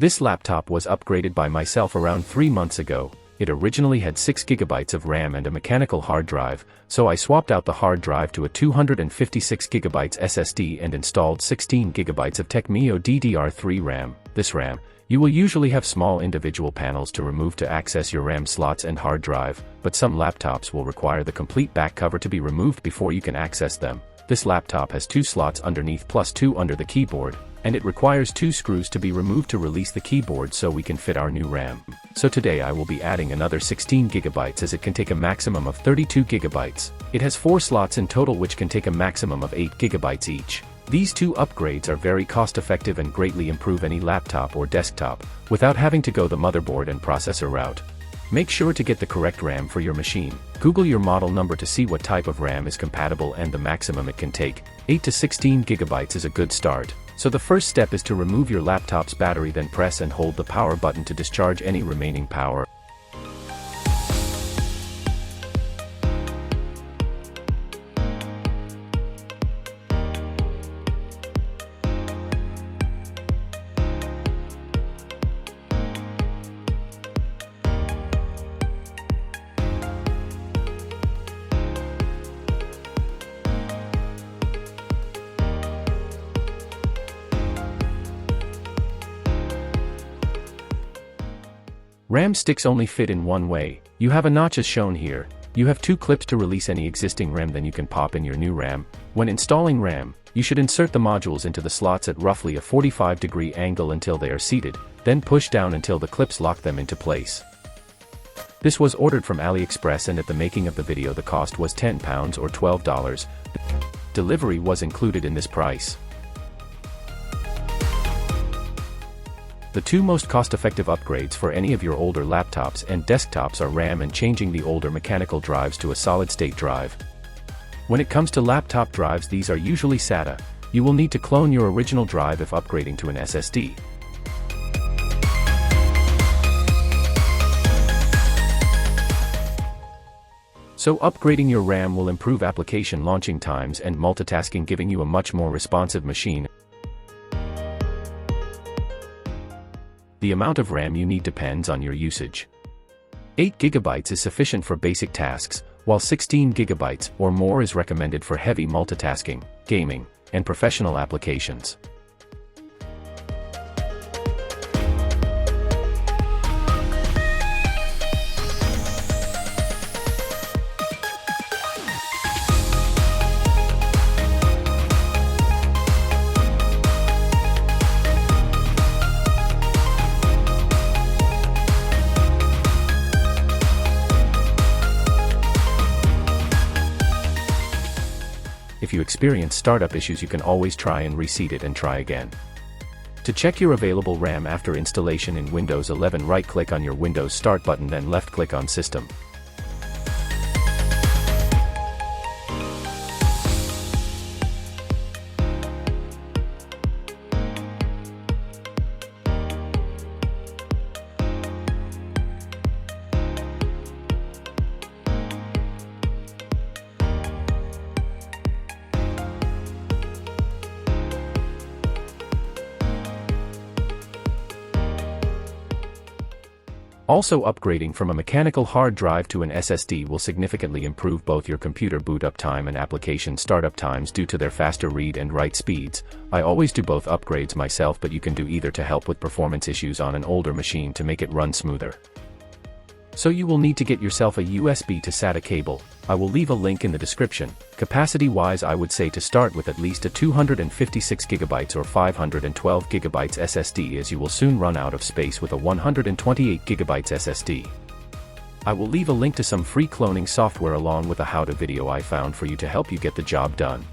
This laptop was upgraded by myself around 3 months ago. It originally had 6 GB of RAM and a mechanical hard drive, so I swapped out the hard drive to a 256 GB SSD and installed 16 GB of Tecmiyo ddr3 RAM. This RAM, you will usually have small individual panels to remove to access your RAM slots and hard drive, but some laptops will require the complete back cover to be removed before you can access them. This laptop has 2 slots underneath plus 2 under the keyboard, and it requires 2 screws to be removed to release the keyboard so we can fit our new RAM. So today I will be adding another 16 GB as it can take a maximum of 32 GB. It has 4 slots in total which can take a maximum of 8 GB each. These 2 upgrades are very cost-effective and greatly improve any laptop or desktop, without having to go the motherboard and processor route. Make sure to get the correct RAM for your machine. Google your model number to see what type of RAM is compatible and the maximum it can take. 8 to 16 GB is a good start. So the first step is to remove your laptop's battery, then press and hold the power button to discharge any remaining power. RAM sticks only fit in one way. You have a notch as shown here. You have 2 clips to release any existing RAM, then you can pop in your new RAM. When installing RAM, you should insert the modules into the slots at roughly a 45-degree angle until they are seated, then push down until the clips lock them into place. This was ordered from AliExpress and at the making of the video the cost was £10 or $12. Delivery was included in this price. The 2 most cost-effective upgrades for any of your older laptops and desktops are RAM and changing the older mechanical drives to a solid-state drive. When it comes to laptop drives, these are usually SATA. You will need to clone your original drive if upgrading to an SSD. So upgrading your RAM will improve application launching times and multitasking, giving you a much more responsive machine. The amount of RAM you need depends on your usage. 8 GB is sufficient for basic tasks, while 16 GB or more is recommended for heavy multitasking, gaming, and professional applications. If you experience startup issues, you can always try and reseat it and try again. To check your available RAM after installation in Windows 11, right-click on your Windows Start button, then left-click on System. Also, upgrading from a mechanical hard drive to an SSD will significantly improve both your computer boot up time and application startup times due to their faster read and write speeds. I always do both upgrades myself, but you can do either to help with performance issues on an older machine to make it run smoother. So you will need to get yourself a USB to SATA cable. I will leave a link in the description. Capacity-wise, I would say to start with at least a 256 GB or 512 GB SSD, as you will soon run out of space with a 128 GB SSD. I will leave a link to some free cloning software along with a how-to video I found for you to help you get the job done.